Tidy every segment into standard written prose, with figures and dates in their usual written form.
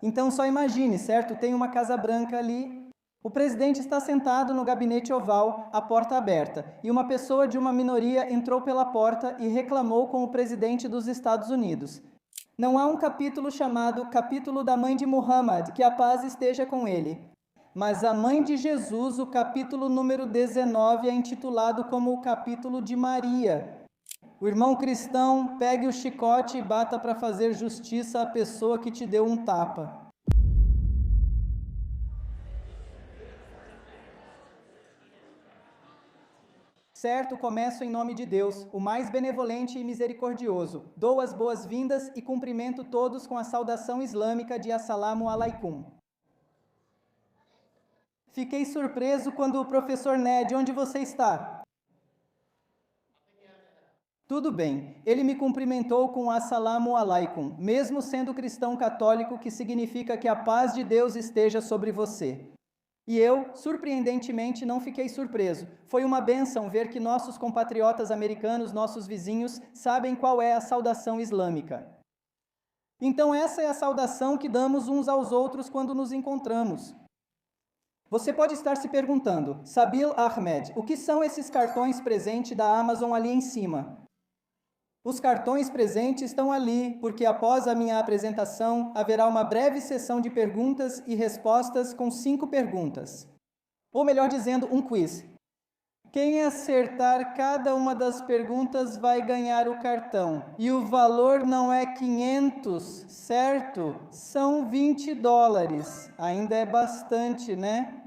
Então só imagine, certo? Tem uma Casa Branca ali, o presidente está sentado no gabinete oval, a porta aberta, e uma pessoa de uma minoria entrou pela porta e reclamou com o presidente dos Estados Unidos. Não há um capítulo chamado Capítulo da Mãe de Muhammad, que a paz esteja com ele. Mas a Mãe de Jesus, o capítulo número 19, é intitulado como o capítulo de Maria. O irmão cristão, pegue o chicote e bata para fazer justiça à pessoa que te deu um tapa. Certo, começo em nome de Deus, o mais benevolente e misericordioso. Dou as boas-vindas e cumprimento todos com a saudação islâmica de Assalamu alaikum. Fiquei surpreso quando o professor Ned, onde você está? Tudo bem, ele me cumprimentou com Assalamu alaikum, mesmo sendo cristão católico, que significa que a paz de Deus esteja sobre você. E eu, surpreendentemente, não fiquei surpreso. Foi uma bênção ver que nossos compatriotas americanos, nossos vizinhos, sabem qual é a saudação islâmica. Então essa é a saudação que damos uns aos outros quando nos encontramos. Você pode estar se perguntando, Sabil Ahmed, o que são esses cartões presente da Amazon ali em cima? Os cartões presentes estão ali, porque após a minha apresentação, haverá uma breve sessão de perguntas e respostas com 5 perguntas. Ou melhor dizendo, um quiz. Quem acertar cada uma das perguntas vai ganhar o cartão. E o valor não é 500, certo? São $20. Ainda é bastante, né?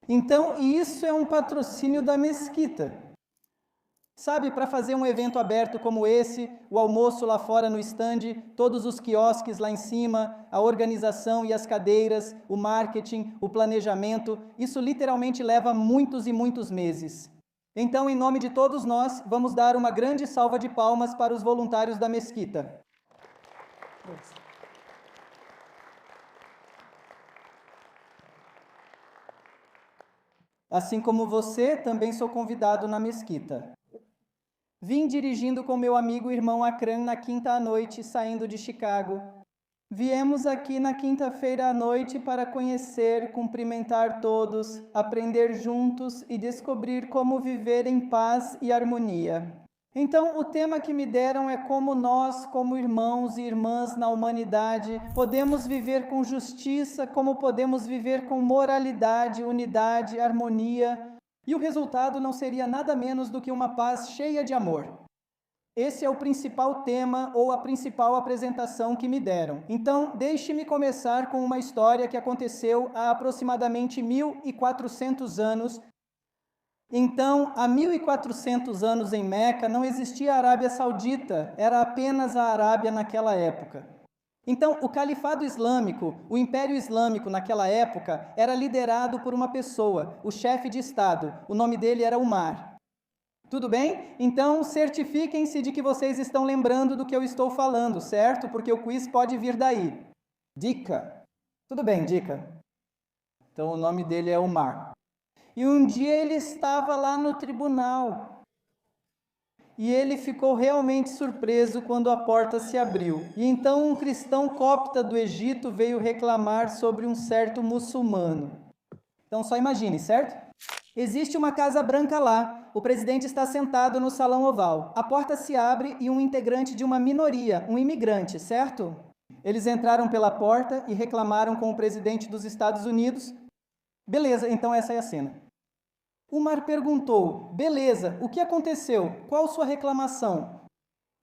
Então, isso é um patrocínio da mesquita. Sabe, para fazer um evento aberto como esse, o almoço lá fora no stand, todos os quiosques lá em cima, a organização e as cadeiras, o marketing, o planejamento, isso literalmente leva muitos e muitos meses. Então, em nome de todos nós, vamos dar uma grande salva de palmas para os voluntários da mesquita. Assim como você, também sou convidado na mesquita. Vim dirigindo com meu amigo irmão Akram na quinta à noite, saindo de Chicago. Viemos aqui na quinta-feira à noite para conhecer, cumprimentar todos, aprender juntos e descobrir como viver em paz e harmonia. Então, o tema que me deram é como nós, como irmãos e irmãs na humanidade, podemos viver com justiça, como podemos viver com moralidade, unidade, harmonia. E o resultado não seria nada menos do que uma paz cheia de amor. Esse é o principal tema ou a principal apresentação que me deram. Então, deixe-me começar com uma história que aconteceu há aproximadamente 1400 anos. Então, há 1400 anos em Meca não existia a Arábia Saudita, era apenas a Arábia naquela época. Então, o califado islâmico, o império islâmico naquela época, era liderado por uma pessoa, o chefe de Estado. O nome dele era Umar. Tudo bem? Então, certifiquem-se de que vocês estão lembrando do que eu estou falando, certo? Porque o quiz pode vir daí. Dica. Tudo bem, dica. Então, o nome dele é Umar. E um dia ele estava lá no tribunal. E ele ficou realmente surpreso quando a porta se abriu. E então um cristão copta do Egito veio reclamar sobre um certo muçulmano. Então só imagine, certo? Existe uma Casa Branca lá. O presidente está sentado no salão oval. A porta se abre e um integrante de uma minoria, um imigrante, certo? Eles entraram pela porta e reclamaram com o presidente dos Estados Unidos. Beleza, então essa é a cena. Umar perguntou, beleza, o que aconteceu? Qual sua reclamação?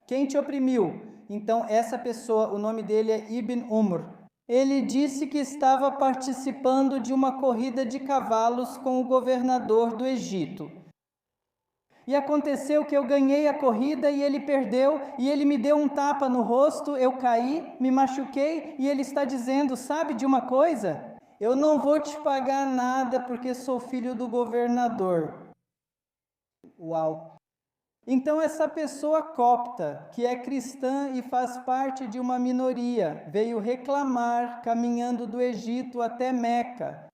Quem te oprimiu? Então essa pessoa, o nome dele é Ibn Umar. Ele disse que estava participando de uma corrida de cavalos com o governador do Egito. E aconteceu que eu ganhei a corrida e ele perdeu, e ele me deu um tapa no rosto, eu caí, me machuquei, e ele está dizendo, sabe de uma coisa? Eu não vou te pagar nada porque sou filho do governador. Uau! Então essa pessoa copta, que é cristã e faz parte de uma minoria, veio reclamar caminhando do Egito até Meca.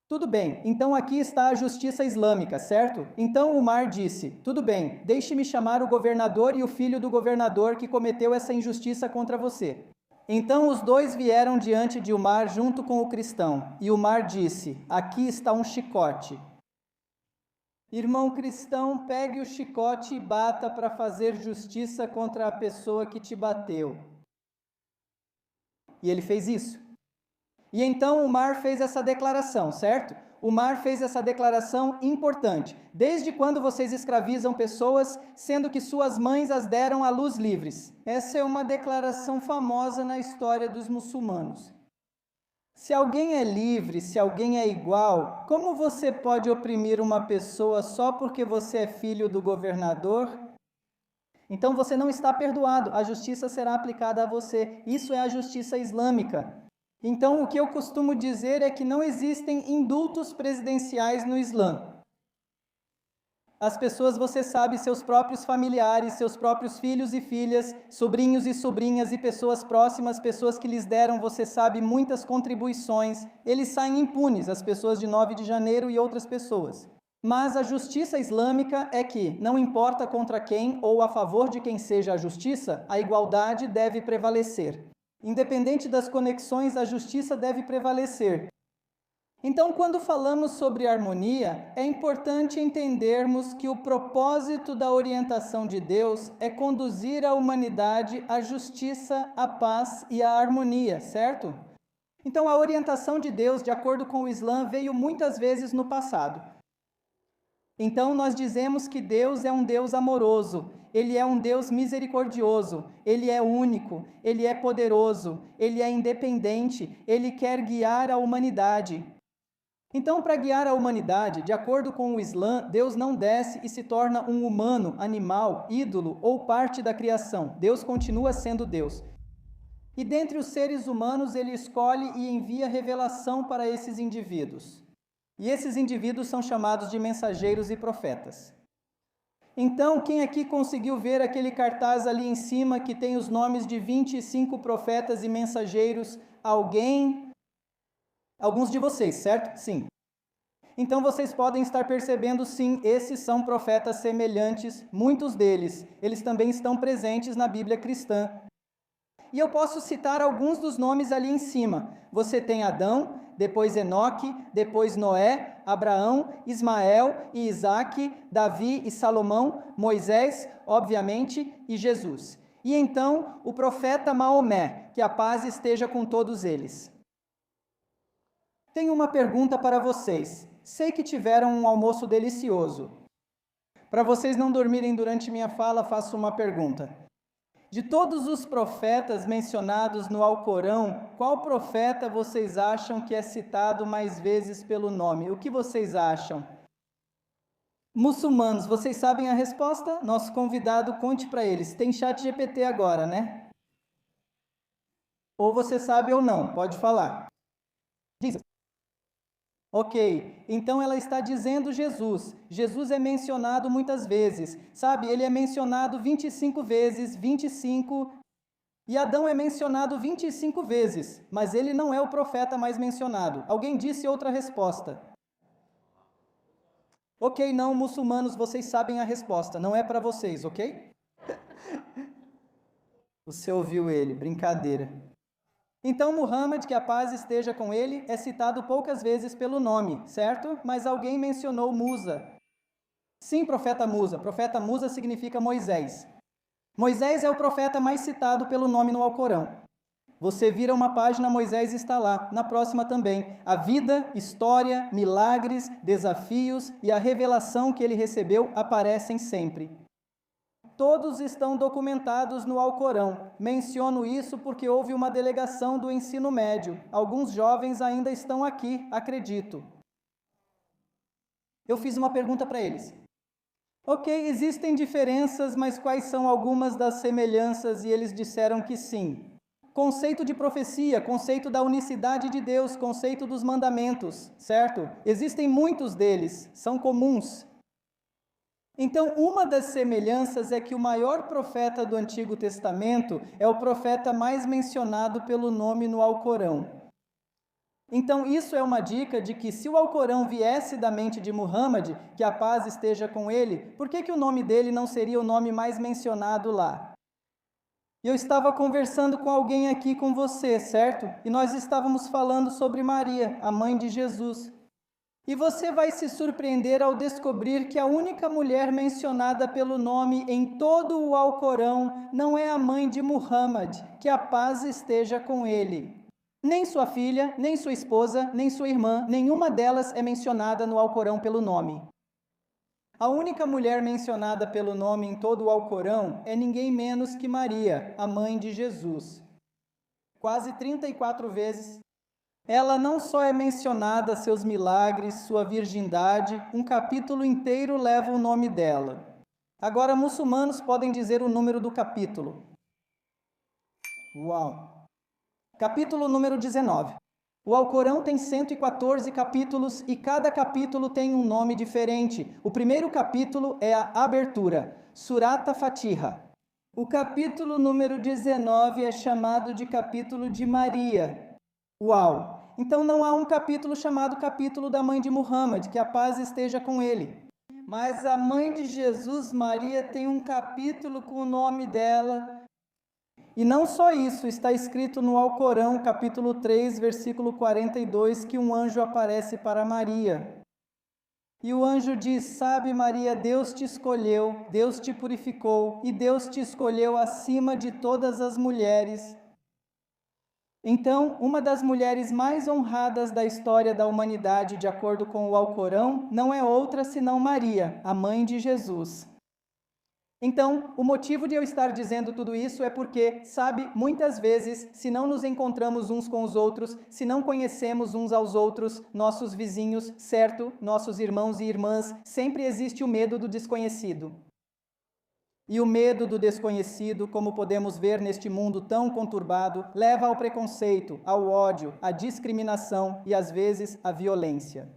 Tudo bem, então aqui está a justiça islâmica, certo? Então Umar disse, tudo bem, deixe-me chamar o governador e o filho do governador que cometeu essa injustiça contra você. Então os dois vieram diante de Umar junto com o cristão, e Umar disse, aqui está um chicote. Irmão cristão, pegue o chicote e bata para fazer justiça contra a pessoa que te bateu. E ele fez isso. E então Umar fez essa declaração, certo? Umar fez essa declaração importante. Desde quando vocês escravizam pessoas, sendo que suas mães as deram à luz livres? Essa é uma declaração famosa na história dos muçulmanos. Se alguém é livre, se alguém é igual, como você pode oprimir uma pessoa só porque você é filho do governador? Então você não está perdoado, a justiça será aplicada a você. Isso é a justiça islâmica. Então o que eu costumo dizer é que não existem indultos presidenciais no Islã. As pessoas, você sabe, seus próprios familiares, seus próprios filhos e filhas, sobrinhos e sobrinhas e pessoas próximas, pessoas que lhes deram, você sabe, muitas contribuições, eles saem impunes, as pessoas de 9 de janeiro e outras pessoas. Mas a justiça islâmica é que, não importa contra quem ou a favor de quem seja a justiça, a igualdade deve prevalecer. Independente das conexões, a justiça deve prevalecer. Então, quando falamos sobre harmonia, é importante entendermos que o propósito da orientação de Deus é conduzir a humanidade à justiça, à paz e à harmonia, certo? Então, a orientação de Deus, de acordo com o Islã, veio muitas vezes no passado. Então, nós dizemos que Deus é um Deus amoroso, Ele é um Deus misericordioso, Ele é único, Ele é poderoso, Ele é independente, Ele quer guiar a humanidade. Então, para guiar a humanidade, de acordo com o Islã, Deus não desce e se torna um humano, animal, ídolo ou parte da criação. Deus continua sendo Deus. E dentre os seres humanos, Ele escolhe e envia revelação para esses indivíduos. E esses indivíduos são chamados de mensageiros e profetas. Então, quem aqui conseguiu ver aquele cartaz ali em cima que tem os nomes de 25 profetas e mensageiros? Alguns de vocês, certo? Sim. Então vocês podem estar percebendo, sim, esses são profetas semelhantes, muitos deles. Eles também estão presentes na Bíblia cristã. E eu posso citar alguns dos nomes ali em cima. Você tem Adão, depois Enoque, depois Noé, Abraão, Ismael e Isaque, Davi e Salomão, Moisés, obviamente, e Jesus. E então o profeta Maomé, que a paz esteja com todos eles. Tenho uma pergunta para vocês. Sei que tiveram um almoço delicioso. Para vocês não dormirem durante minha fala, faço uma pergunta. De todos os profetas mencionados no Alcorão, qual profeta vocês acham que é citado mais vezes pelo nome? O que vocês acham? Muçulmanos, vocês sabem a resposta? Nosso convidado, conte para eles. Tem chat GPT agora, né? Ou você sabe ou não, pode falar. Diz. Ok, então ela está dizendo Jesus. Jesus é mencionado muitas vezes, sabe? Ele é mencionado 25 vezes, 25, e Adão é mencionado 25 vezes, mas ele não é o profeta mais mencionado. Alguém disse outra resposta. Ok, não, muçulmanos, vocês sabem a resposta, não é para vocês, ok? Você ouviu ele, brincadeira. Então, Muhammad, que a paz esteja com ele, é citado poucas vezes pelo nome, certo? Mas alguém mencionou Musa. Sim, profeta Musa. Profeta Musa significa Moisés. Moisés é o profeta mais citado pelo nome no Alcorão. Você vira uma página, Moisés está lá. Na próxima também. A vida, história, milagres, desafios e a revelação que ele recebeu aparecem sempre. Todos estão documentados no Alcorão. Menciono isso porque houve uma delegação do ensino médio. Alguns jovens ainda estão aqui, acredito. Eu fiz uma pergunta para eles. Ok, existem diferenças, mas quais são algumas das semelhanças? E eles disseram que sim. Conceito de profecia, conceito da unicidade de Deus, conceito dos mandamentos, certo? Existem muitos deles, são comuns. Então, uma das semelhanças é que o maior profeta do Antigo Testamento é o profeta mais mencionado pelo nome no Alcorão. Então, isso é uma dica de que se o Alcorão viesse da mente de Muhammad, que a paz esteja com ele, por que o nome dele não seria o nome mais mencionado lá? Eu estava conversando com alguém aqui com você, certo? E nós estávamos falando sobre Maria, a mãe de Jesus. E você vai se surpreender ao descobrir que a única mulher mencionada pelo nome em todo o Alcorão não é a mãe de Muhammad, que a paz esteja com ele. Nem sua filha, nem sua esposa, nem sua irmã, nenhuma delas é mencionada no Alcorão pelo nome. A única mulher mencionada pelo nome em todo o Alcorão é ninguém menos que Maria, a mãe de Jesus. Quase 34 vezes. Ela não só é mencionada, seus milagres, sua virgindade, um capítulo inteiro leva o nome dela. Agora, muçulmanos podem dizer o número do capítulo. Uau! Capítulo número 19. O Alcorão tem 114 capítulos e cada capítulo tem um nome diferente. O primeiro capítulo é a abertura, Surat Fatiha. O capítulo número 19 é chamado de capítulo de Maria. Uau! Então não há um capítulo chamado capítulo da mãe de Muhammad, que a paz esteja com ele. Mas a mãe de Jesus, Maria, tem um capítulo com o nome dela. E não só isso, está escrito no Alcorão, capítulo 3, versículo 42, que um anjo aparece para Maria. E o anjo diz: sabe, Maria, Deus te escolheu, Deus te purificou, e Deus te escolheu acima de todas as mulheres. Então, uma das mulheres mais honradas da história da humanidade, de acordo com o Alcorão, não é outra senão Maria, a mãe de Jesus. Então, o motivo de eu estar dizendo tudo isso é porque, sabe, muitas vezes, se não nos encontramos uns com os outros, se não conhecemos uns aos outros, nossos vizinhos, certo, nossos irmãos e irmãs, sempre existe o medo do desconhecido. E o medo do desconhecido, como podemos ver neste mundo tão conturbado, leva ao preconceito, ao ódio, à discriminação e, às vezes, à violência.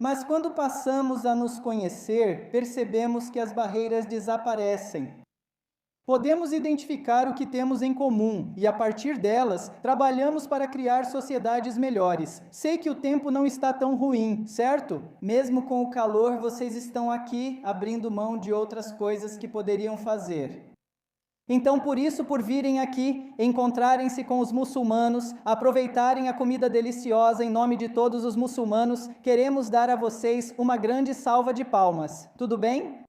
Mas quando passamos a nos conhecer, percebemos que as barreiras desaparecem. Podemos identificar o que temos em comum e, a partir delas, trabalhamos para criar sociedades melhores. Sei que o tempo não está tão ruim, certo? Mesmo com o calor, vocês estão aqui abrindo mão de outras coisas que poderiam fazer. Então, por virem aqui, encontrarem-se com os muçulmanos, aproveitarem a comida deliciosa em nome de todos os muçulmanos, queremos dar a vocês uma grande salva de palmas. Tudo bem?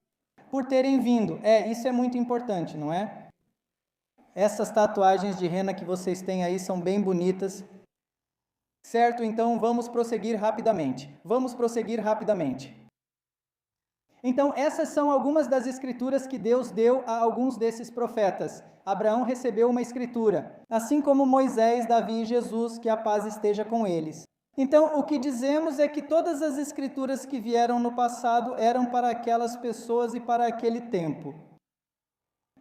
Por terem vindo. Isso é muito importante, não é? Essas tatuagens de rena que vocês têm aí são bem bonitas. Certo? Então, vamos prosseguir rapidamente. Então, essas são algumas das escrituras que Deus deu a alguns desses profetas. Abraão recebeu uma escritura, assim como Moisés, Davi e Jesus, que a paz esteja com eles. Então, o que dizemos é que todas as escrituras que vieram no passado eram para aquelas pessoas e para aquele tempo.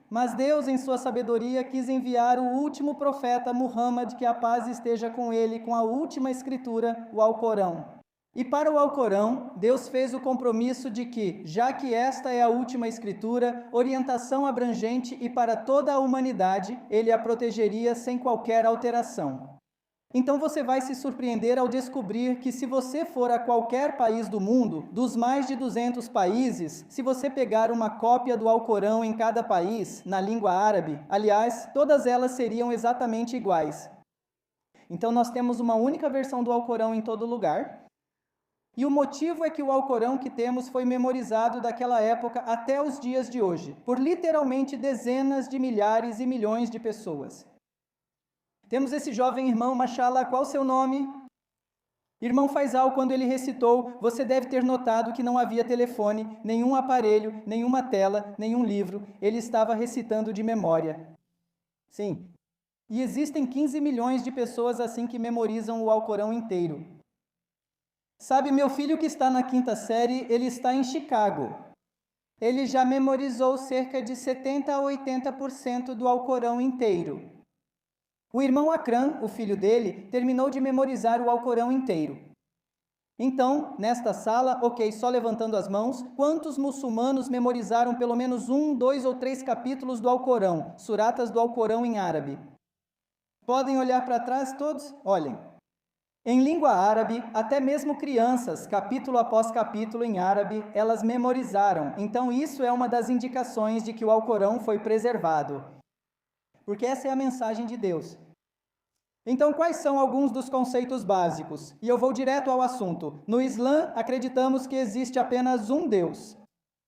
Mas Deus, em sua sabedoria, quis enviar o último profeta, Muhammad, que a paz esteja com ele, com a última escritura, o Alcorão. E para o Alcorão, Deus fez o compromisso de que, já que esta é a última escritura, orientação abrangente e para toda a humanidade, ele a protegeria sem qualquer alteração. Então você vai se surpreender ao descobrir que se você for a qualquer país do mundo, dos mais de 200 países, se você pegar uma cópia do Alcorão em cada país, na língua árabe, aliás, todas elas seriam exatamente iguais. Então nós temos uma única versão do Alcorão em todo lugar. E o motivo é que o Alcorão que temos foi memorizado daquela época até os dias de hoje, por literalmente dezenas de milhares e milhões de pessoas. Temos esse jovem irmão, Mashallah, qual o seu nome? Irmão Faisal, quando ele recitou, você deve ter notado que não havia telefone, nenhum aparelho, nenhuma tela, nenhum livro. Ele estava recitando de memória. Sim. E existem 15 milhões de pessoas assim que memorizam o Alcorão inteiro. Sabe, meu filho que está na 5ª série, ele está em Chicago. Ele já memorizou cerca de 70 a 80% do Alcorão inteiro. O irmão Akram, o filho dele, terminou de memorizar o Alcorão inteiro. Então, nesta sala, ok, só levantando as mãos, quantos muçulmanos memorizaram pelo menos 1, 2 ou 3 capítulos do Alcorão, suratas do Alcorão em árabe? Podem olhar para trás todos? Olhem. Em língua árabe, até mesmo crianças, capítulo após capítulo em árabe, elas memorizaram. Então isso é uma das indicações de que o Alcorão foi preservado. Porque essa é a mensagem de Deus. Então quais são alguns dos conceitos básicos? E eu vou direto ao assunto. No Islã, acreditamos que existe apenas um Deus.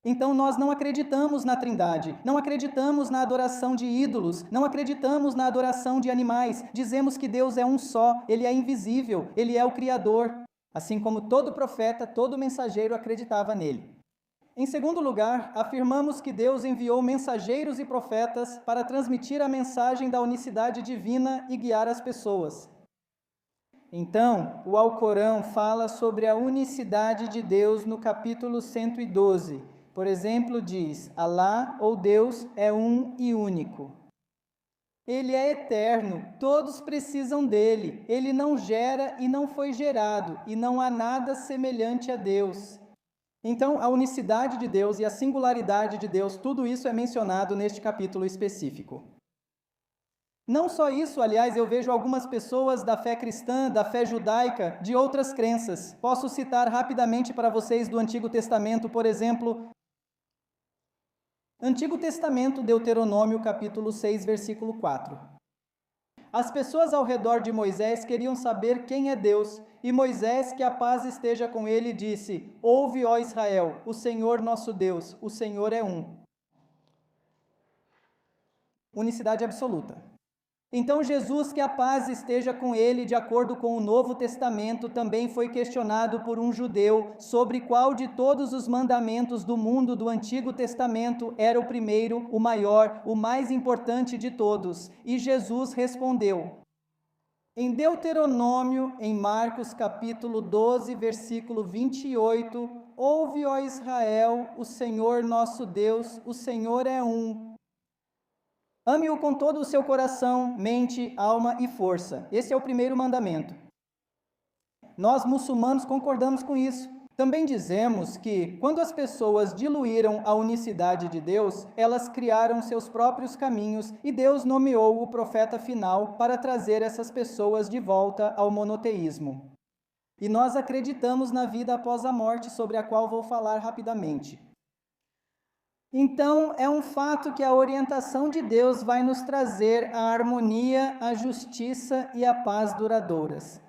Então nós não acreditamos na Trindade, não acreditamos na adoração de ídolos, não acreditamos na adoração de animais. Dizemos que Deus é um só, Ele é invisível, Ele é o Criador, assim como todo profeta, todo mensageiro acreditava nele. Em segundo lugar, afirmamos que Deus enviou mensageiros e profetas para transmitir a mensagem da unicidade divina e guiar as pessoas. Então, o Alcorão fala sobre a unicidade de Deus no capítulo 112. Por exemplo, diz: Alá, ou Deus, é um e único. Ele é eterno, todos precisam dele. Ele não gera e não foi gerado, e não há nada semelhante a Deus. Então, a unicidade de Deus e a singularidade de Deus, tudo isso é mencionado neste capítulo específico. Não só isso, aliás, eu vejo algumas pessoas da fé cristã, da fé judaica, de outras crenças. Posso citar rapidamente para vocês do Antigo Testamento, por exemplo, Antigo Testamento, Deuteronômio, capítulo 6, versículo 4. As pessoas ao redor de Moisés queriam saber quem é Deus, e Moisés, que a paz esteja com ele, disse: Ouve, ó Israel, o Senhor nosso Deus, o Senhor é um. Unicidade absoluta. Então Jesus, que a paz esteja com ele, de acordo com o Novo Testamento, também foi questionado por um judeu sobre qual de todos os mandamentos do mundo do Antigo Testamento era o primeiro, o maior, o mais importante de todos. E Jesus respondeu. Em Deuteronômio, em Marcos capítulo 12, versículo 28, Ouve, ó Israel, o Senhor nosso Deus, o Senhor é um. Ame-o com todo o seu coração, mente, alma e força. Esse é o primeiro mandamento. Nós, muçulmanos, concordamos com isso. Também dizemos que, quando as pessoas diluíram a unicidade de Deus, elas criaram seus próprios caminhos e Deus nomeou o profeta final para trazer essas pessoas de volta ao monoteísmo. E nós acreditamos na vida após a morte, sobre a qual vou falar rapidamente. Então, é um fato que a orientação de Deus vai nos trazer a harmonia, a justiça e a paz duradouras.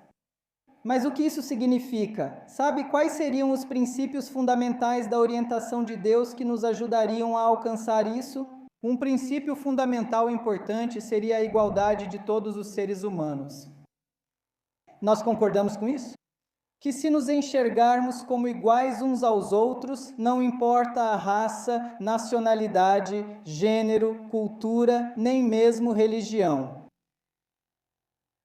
Mas o que isso significa? Sabe quais seriam os princípios fundamentais da orientação de Deus que nos ajudariam a alcançar isso? Um princípio fundamental importante seria a igualdade de todos os seres humanos. Nós concordamos com isso? Que se nos enxergarmos como iguais uns aos outros, não importa a raça, nacionalidade, gênero, cultura, nem mesmo religião.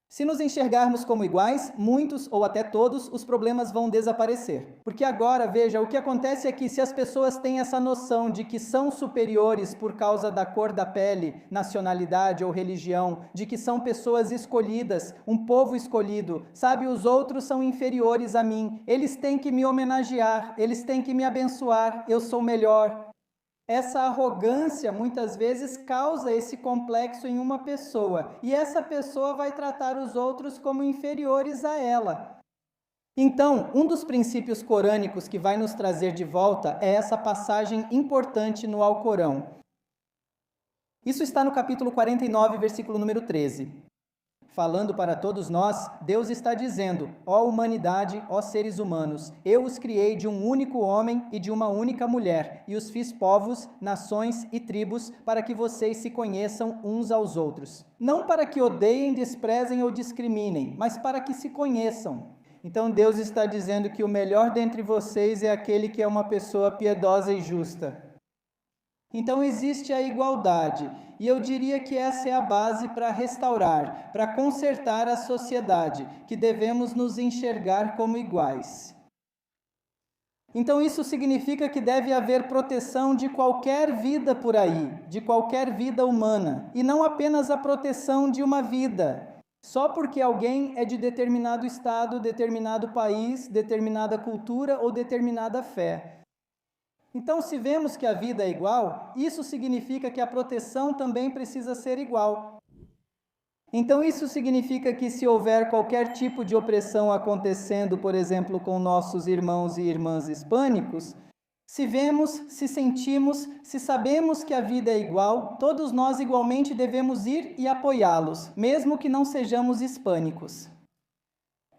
Se nos enxergarmos como iguais, muitos ou até todos, os problemas vão desaparecer. Porque agora, veja, o que acontece é que se as pessoas têm essa noção de que são superiores por causa da cor da pele, nacionalidade ou religião, de que são pessoas escolhidas, um povo escolhido, sabe, os outros são inferiores a mim, eles têm que me homenagear, eles têm que me abençoar, eu sou melhor. Essa arrogância, muitas vezes, causa esse complexo em uma pessoa, e essa pessoa vai tratar os outros como inferiores a ela. Então, um dos princípios corânicos que vai nos trazer de volta é essa passagem importante no Alcorão. Isso está no capítulo 49, versículo número 13. Falando para todos nós, Deus está dizendo: ó humanidade, ó seres humanos, eu os criei de um único homem e de uma única mulher, e os fiz povos, nações e tribos, para que vocês se conheçam uns aos outros. Não para que odeiem, desprezem ou discriminem, mas para que se conheçam. Então Deus está dizendo que o melhor dentre vocês é aquele que é uma pessoa piedosa e justa. Então existe a igualdade, e eu diria que essa é a base para restaurar, para consertar a sociedade, que devemos nos enxergar como iguais. Então isso significa que deve haver proteção de qualquer vida por aí, de qualquer vida humana, e não apenas a proteção de uma vida. só porque alguém é de determinado estado, determinado país, determinada cultura ou determinada fé. Então, se vemos que a vida é igual, isso significa que a proteção também precisa ser igual. Então, isso significa que se houver qualquer tipo de opressão acontecendo, por exemplo, com nossos irmãos e irmãs hispânicos, se vemos, se sentimos, se sabemos que a vida é igual, todos nós igualmente devemos ir e apoiá-los, mesmo que não sejamos hispânicos.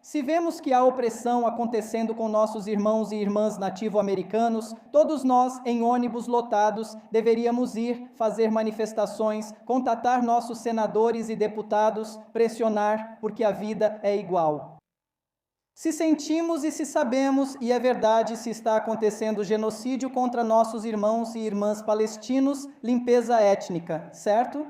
Se vemos que há opressão acontecendo com nossos irmãos e irmãs nativo-americanos, todos nós, em ônibus lotados, deveríamos ir, fazer manifestações, contatar nossos senadores e deputados, pressionar, porque a vida é igual. Se sentimos e se sabemos, e é verdade, se está acontecendo genocídio contra nossos irmãos e irmãs palestinos, limpeza étnica, certo?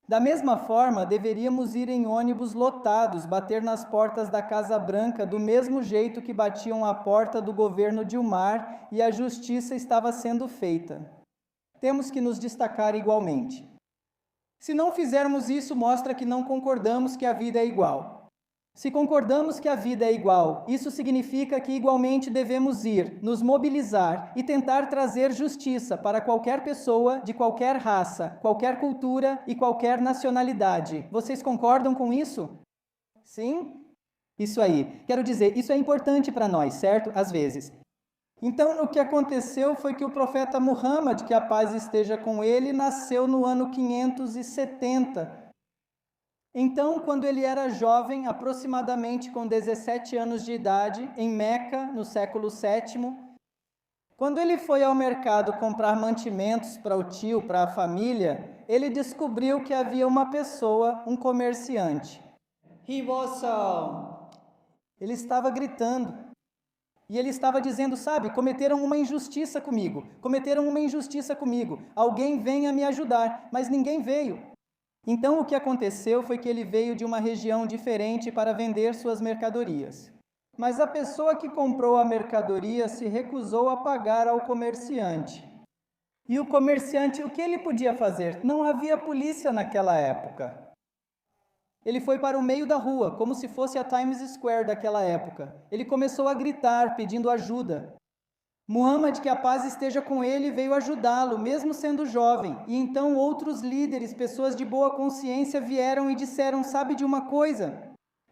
Da mesma forma, deveríamos ir em ônibus lotados, bater nas portas da Casa Branca do mesmo jeito que batiam à porta do governo Dilma e a justiça estava sendo feita. Temos que nos destacar igualmente. Se não fizermos isso, mostra que não concordamos que a vida é igual. Se concordamos que a vida é igual, isso significa que igualmente devemos ir, nos mobilizar e tentar trazer justiça para qualquer pessoa de qualquer raça, qualquer cultura e qualquer nacionalidade. Vocês concordam com isso? Sim? Isso aí. Quero dizer, isso é importante para nós, certo? Às vezes. Então, o que aconteceu foi que o profeta Muhammad, que a paz esteja com ele, nasceu no ano 570. Então, quando ele era jovem, aproximadamente com 17 anos de idade, em Meca, no século VII, quando ele foi ao mercado comprar mantimentos para o tio, para a família, ele descobriu que havia uma pessoa, um comerciante. Ele estava gritando. E ele estava dizendo, sabe, cometeram uma injustiça comigo. Alguém venha me ajudar, mas ninguém veio. Então, o que aconteceu foi que ele veio de uma região diferente para vender suas mercadorias. Mas a pessoa que comprou a mercadoria se recusou a pagar ao comerciante. E o comerciante, o que ele podia fazer? Não havia polícia naquela época. Ele foi para o meio da rua, como se fosse a Times Square daquela época. Ele começou a gritar, pedindo ajuda. Muhammad, que a paz esteja com ele, veio ajudá-lo, mesmo sendo jovem. E então outros líderes, pessoas de boa consciência, vieram e disseram, sabe de uma coisa?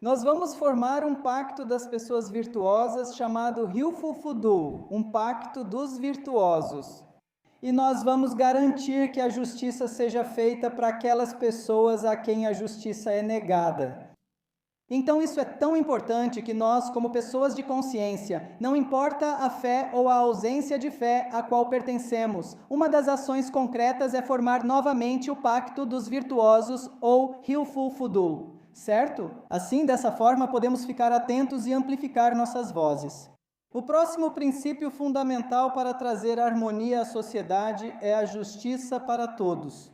Nós vamos formar um pacto das pessoas virtuosas chamado Hilful Fudu, um pacto dos virtuosos. E nós vamos garantir que a justiça seja feita para aquelas pessoas a quem a justiça é negada. Então isso é tão importante que nós, como pessoas de consciência, não importa a fé ou a ausência de fé a qual pertencemos, uma das ações concretas é formar novamente o Pacto dos Virtuosos ou Hilful Fudul, certo? Assim, dessa forma, podemos ficar atentos e amplificar nossas vozes. O próximo princípio fundamental para trazer harmonia à sociedade é a justiça para todos.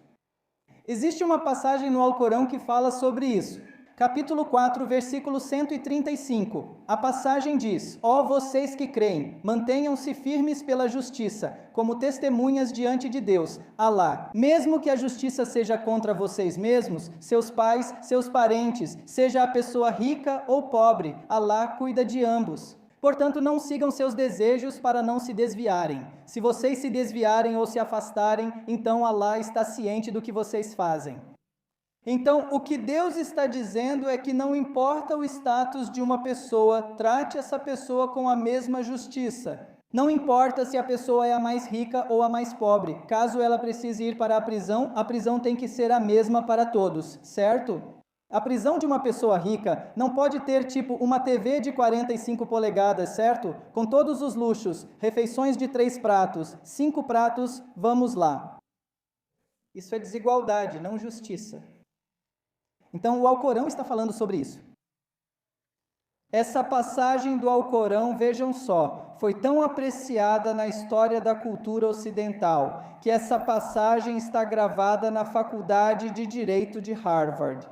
Existe uma passagem no Alcorão que fala sobre isso. Capítulo 4, versículo 135. A passagem diz, ó vocês que creem, mantenham-se firmes pela justiça, como testemunhas diante de Deus, Alá. Mesmo que a justiça seja contra vocês mesmos, seus pais, seus parentes, seja a pessoa rica ou pobre, Alá cuida de ambos. Portanto, não sigam seus desejos para não se desviarem. Se vocês se desviarem ou se afastarem, então Alá está ciente do que vocês fazem. Então, o que Deus está dizendo é que não importa o status de uma pessoa, trate essa pessoa com a mesma justiça. Não importa se a pessoa é a mais rica ou a mais pobre. Caso ela precise ir para a prisão tem que ser a mesma para todos, certo? A prisão de uma pessoa rica não pode ter tipo uma TV de 45 polegadas, certo? Com todos os luxos, refeições de 3 pratos, 5 pratos, vamos lá. Isso é desigualdade, não justiça. Então, o Alcorão está falando sobre isso. Essa passagem do Alcorão, vejam só, foi tão apreciada na história da cultura ocidental, que essa passagem está gravada na Faculdade de Direito de Harvard.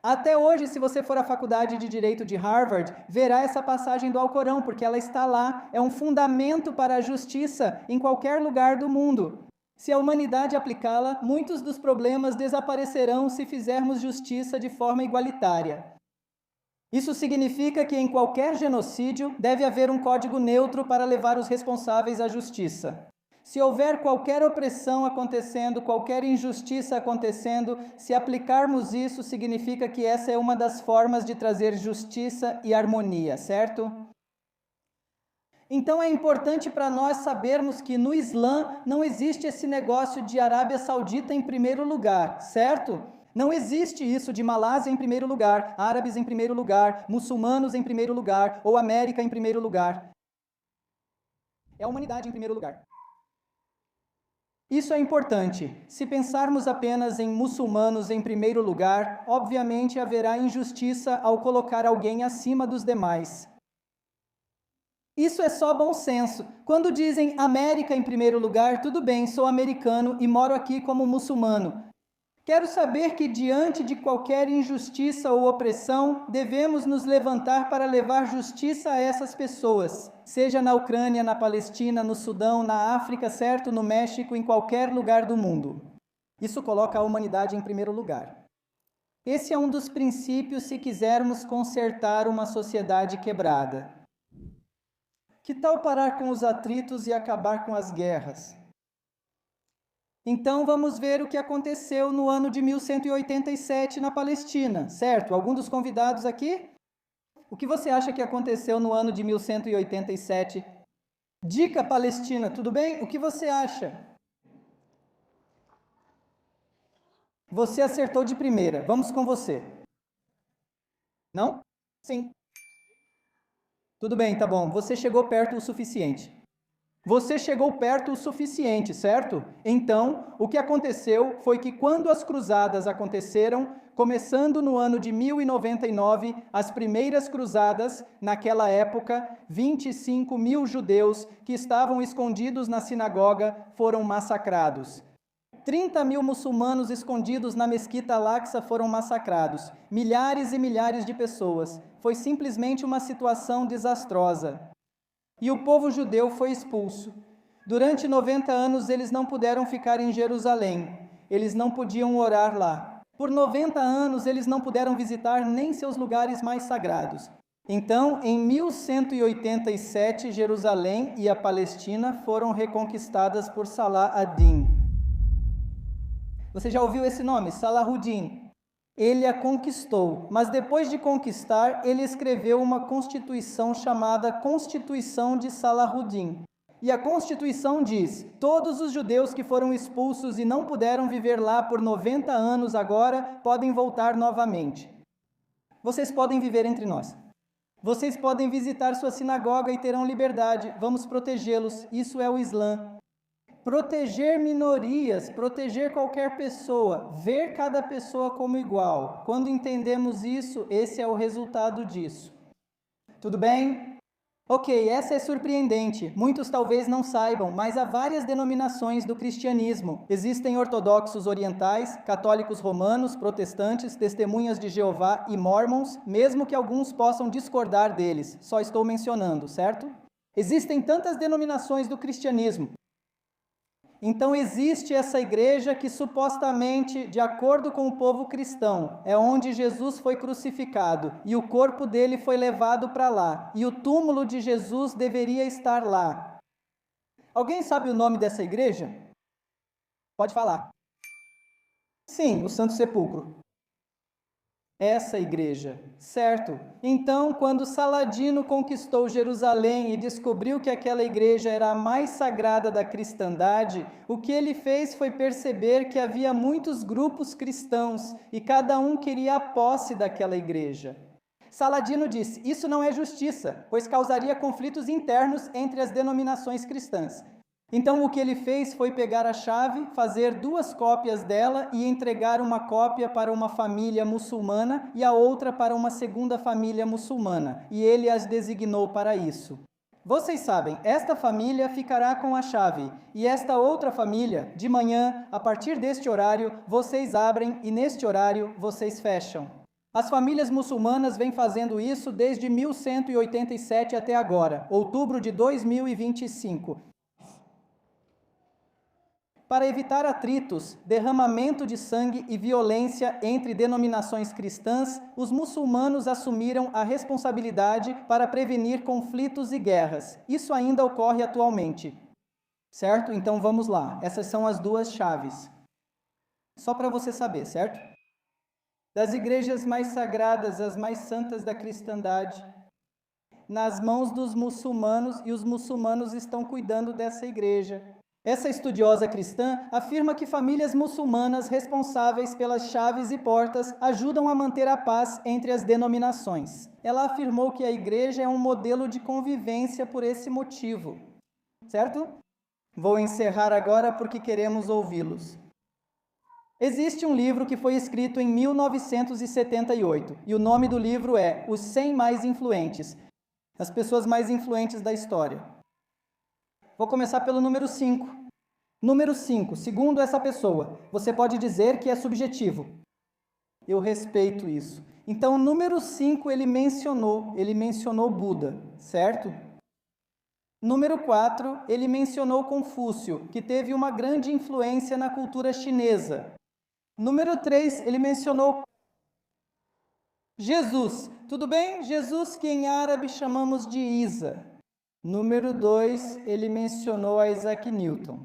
Até hoje, se você for à Faculdade de Direito de Harvard, verá essa passagem do Alcorão, porque ela está lá, é um fundamento para a justiça em qualquer lugar do mundo. Se a humanidade aplicá-la, muitos dos problemas desaparecerão se fizermos justiça de forma igualitária. Isso significa que em qualquer genocídio deve haver um código neutro para levar os responsáveis à justiça. Se houver qualquer opressão acontecendo, qualquer injustiça acontecendo, se aplicarmos isso, significa que essa é uma das formas de trazer justiça e harmonia, certo? Então é importante para nós sabermos que no Islã não existe esse negócio de Arábia Saudita em primeiro lugar, certo? Não existe isso de Malásia em primeiro lugar, árabes em primeiro lugar, muçulmanos em primeiro lugar ou América em primeiro lugar. É a humanidade em primeiro lugar. Isso é importante. Se pensarmos apenas em muçulmanos em primeiro lugar, obviamente haverá injustiça ao colocar alguém acima dos demais. Isso é só bom senso. Quando dizem América em primeiro lugar, tudo bem, sou americano e moro aqui como muçulmano. Quero saber que diante de qualquer injustiça ou opressão, devemos nos levantar para levar justiça a essas pessoas, seja na Ucrânia, na Palestina, no Sudão, na África, certo, no México, em qualquer lugar do mundo. Isso coloca a humanidade em primeiro lugar. Esse é um dos princípios se quisermos consertar uma sociedade quebrada. Que tal parar com os atritos e acabar com as guerras? Então vamos ver o que aconteceu no ano de 1187 na Palestina, certo? Algum dos convidados aqui? O que você acha que aconteceu no ano de 1187? Dica Palestina, tudo bem? O que você acha? Você acertou de primeira, vamos com você. Não? Sim. Tudo bem, tá bom, você chegou perto o suficiente. Você chegou perto o suficiente, certo? Então, o que aconteceu foi que quando as cruzadas aconteceram, começando no ano de 1099, as primeiras cruzadas, naquela época, 25 mil judeus que estavam escondidos na sinagoga foram massacrados. 30 mil muçulmanos escondidos na mesquita Al-Aqsa foram massacrados. Milhares e milhares de pessoas. Foi simplesmente uma situação desastrosa. E o povo judeu foi expulso. Durante 90 anos eles não puderam ficar em Jerusalém. Eles não podiam orar lá. Por 90 anos eles não puderam visitar nem seus lugares mais sagrados. Então, em 1187, Jerusalém e a Palestina foram reconquistadas por Salah ad-Din. Você já ouviu esse nome? Salahuddin. Ele a conquistou, mas depois de conquistar, ele escreveu uma constituição chamada Constituição de Salahuddin. E a Constituição diz: todos os judeus que foram expulsos e não puderam viver lá por 90 anos agora, podem voltar novamente. Vocês podem viver entre nós. Vocês podem visitar sua sinagoga e terão liberdade. Vamos protegê-los. Isso é o Islã. Proteger minorias, proteger qualquer pessoa, ver cada pessoa como igual. Quando entendemos isso, esse é o resultado disso. Tudo bem? Ok, essa é surpreendente. Muitos talvez não saibam, mas há várias denominações do cristianismo. Existem ortodoxos orientais, católicos romanos, protestantes, testemunhas de Jeová e mórmons, mesmo que alguns possam discordar deles. Só estou mencionando, certo? Existem tantas denominações do cristianismo. Então existe essa igreja que supostamente, de acordo com o povo cristão, é onde Jesus foi crucificado e o corpo dele foi levado para lá, e o túmulo de Jesus deveria estar lá. Alguém sabe o nome dessa igreja? Pode falar. Sim, o Santo Sepulcro. Essa igreja, certo? Então, quando Saladino conquistou Jerusalém e descobriu que aquela igreja era a mais sagrada da cristandade, o que ele fez foi perceber que havia muitos grupos cristãos e cada um queria a posse daquela igreja. Saladino disse: isso não é justiça, pois causaria conflitos internos entre as denominações cristãs. Então o que ele fez foi pegar a chave, fazer 2 cópias dela e entregar uma cópia para uma família muçulmana e a outra para uma segunda família muçulmana, e ele as designou para isso. Vocês sabem, esta família ficará com a chave, e esta outra família, de manhã, a partir deste horário, vocês abrem e neste horário vocês fecham. As famílias muçulmanas vêm fazendo isso desde 1187 até agora, outubro de 2025. Para evitar atritos, derramamento de sangue e violência entre denominações cristãs, os muçulmanos assumiram a responsabilidade para prevenir conflitos e guerras. Isso ainda ocorre atualmente. Certo? Então vamos lá. Essas são as duas chaves. Só para você saber, certo? Das igrejas mais sagradas, as mais santas da cristandade, nas mãos dos muçulmanos, e os muçulmanos estão cuidando dessa igreja. Essa estudiosa cristã afirma que famílias muçulmanas responsáveis pelas chaves e portas ajudam a manter a paz entre as denominações. Ela afirmou que a igreja é um modelo de convivência por esse motivo. Certo? Vou encerrar agora porque queremos ouvi-los. Existe um livro que foi escrito em 1978 e o nome do livro é Os 100 Mais Influentes, as pessoas mais influentes da história. Vou começar pelo número 5. Número 5, segundo essa pessoa, você pode dizer que é subjetivo. Eu respeito isso. Então, o número 5 ele mencionou Buda, certo? Número 4, ele mencionou Confúcio, que teve uma grande influência na cultura chinesa. Número 3, ele mencionou Jesus. Tudo bem? Jesus, que em árabe chamamos de Isa. Número 2, ele mencionou a Isaac Newton.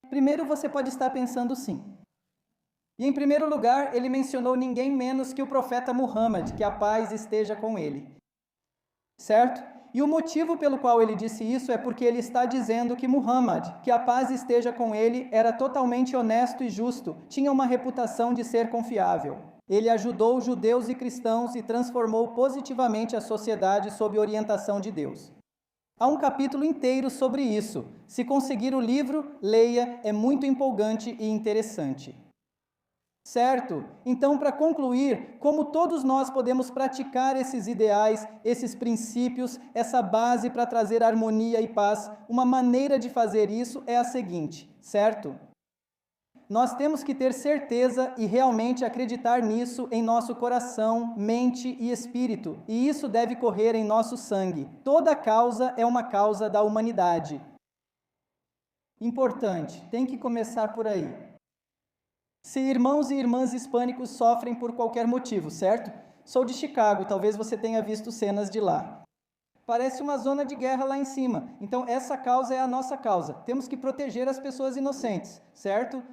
Primeiro, você pode estar pensando sim. E em primeiro lugar, ele mencionou ninguém menos que o profeta Muhammad, que a paz esteja com ele. Certo? E o motivo pelo qual ele disse isso é porque ele está dizendo que Muhammad, que a paz esteja com ele, era totalmente honesto e justo, tinha uma reputação de ser confiável. Ele ajudou judeus e cristãos e transformou positivamente a sociedade sob orientação de Deus. Há um capítulo inteiro sobre isso. Se conseguir o livro, leia, é muito empolgante e interessante. Certo? Então, para concluir, como todos nós podemos praticar esses ideais, esses princípios, essa base para trazer harmonia e paz, uma maneira de fazer isso é a seguinte, certo? Nós temos que ter certeza e realmente acreditar nisso em nosso coração, mente e espírito, e isso deve correr em nosso sangue. Toda causa é uma causa da humanidade. Importante, tem que começar por aí. Se irmãos e irmãs hispânicos sofrem por qualquer motivo, certo? Sou de Chicago, talvez você tenha visto cenas de lá. Parece uma zona de guerra lá em cima, então essa causa é a nossa causa. Temos que proteger as pessoas inocentes, certo?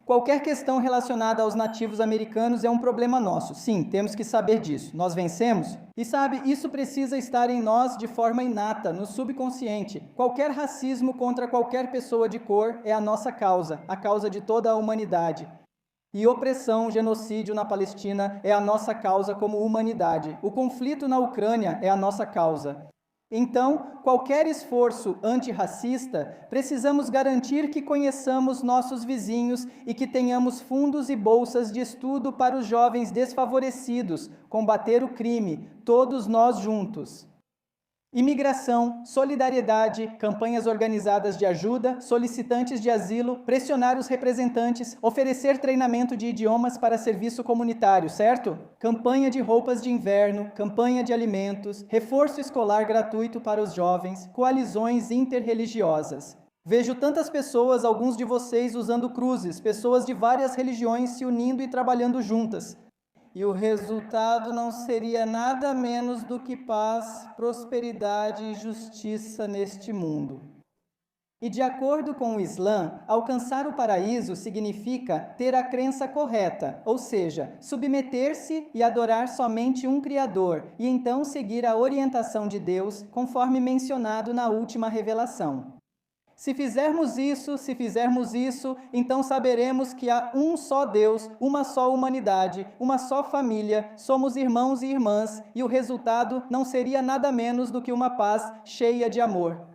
Qualquer questão relacionada aos nativos americanos é um problema nosso. Sim, temos que saber disso. Nós vencemos? E sabe, isso precisa estar em nós de forma inata, no subconsciente. Qualquer racismo contra qualquer pessoa de cor é a nossa causa, a causa de toda a humanidade. E opressão, genocídio na Palestina é a nossa causa como humanidade. O conflito na Ucrânia é a nossa causa. Então, qualquer esforço antirracista, precisamos garantir que conheçamos nossos vizinhos e que tenhamos fundos e bolsas de estudo para os jovens desfavorecidos, combater o crime, todos nós juntos. Imigração, solidariedade, campanhas organizadas de ajuda, solicitantes de asilo, pressionar os representantes, oferecer treinamento de idiomas para serviço comunitário, certo? Campanha de roupas de inverno, campanha de alimentos, reforço escolar gratuito para os jovens, coalizões interreligiosas. Vejo tantas pessoas, alguns de vocês usando cruzes, pessoas de várias religiões se unindo e trabalhando juntas. E o resultado não seria nada menos do que paz, prosperidade e justiça neste mundo. E de acordo com o Islã, alcançar o paraíso significa ter a crença correta, ou seja, submeter-se e adorar somente um Criador, e então seguir a orientação de Deus, conforme mencionado na última revelação. Se fizermos isso, então saberemos que há um só Deus, uma só humanidade, uma só família, somos irmãos e irmãs, e o resultado não seria nada menos do que uma paz cheia de amor.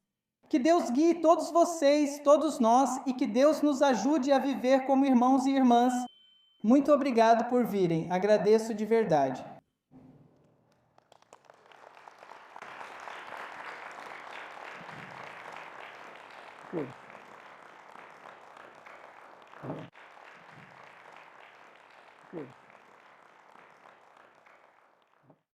Que Deus guie todos vocês, todos nós, e que Deus nos ajude a viver como irmãos e irmãs. Muito obrigado por virem, agradeço de verdade. Good.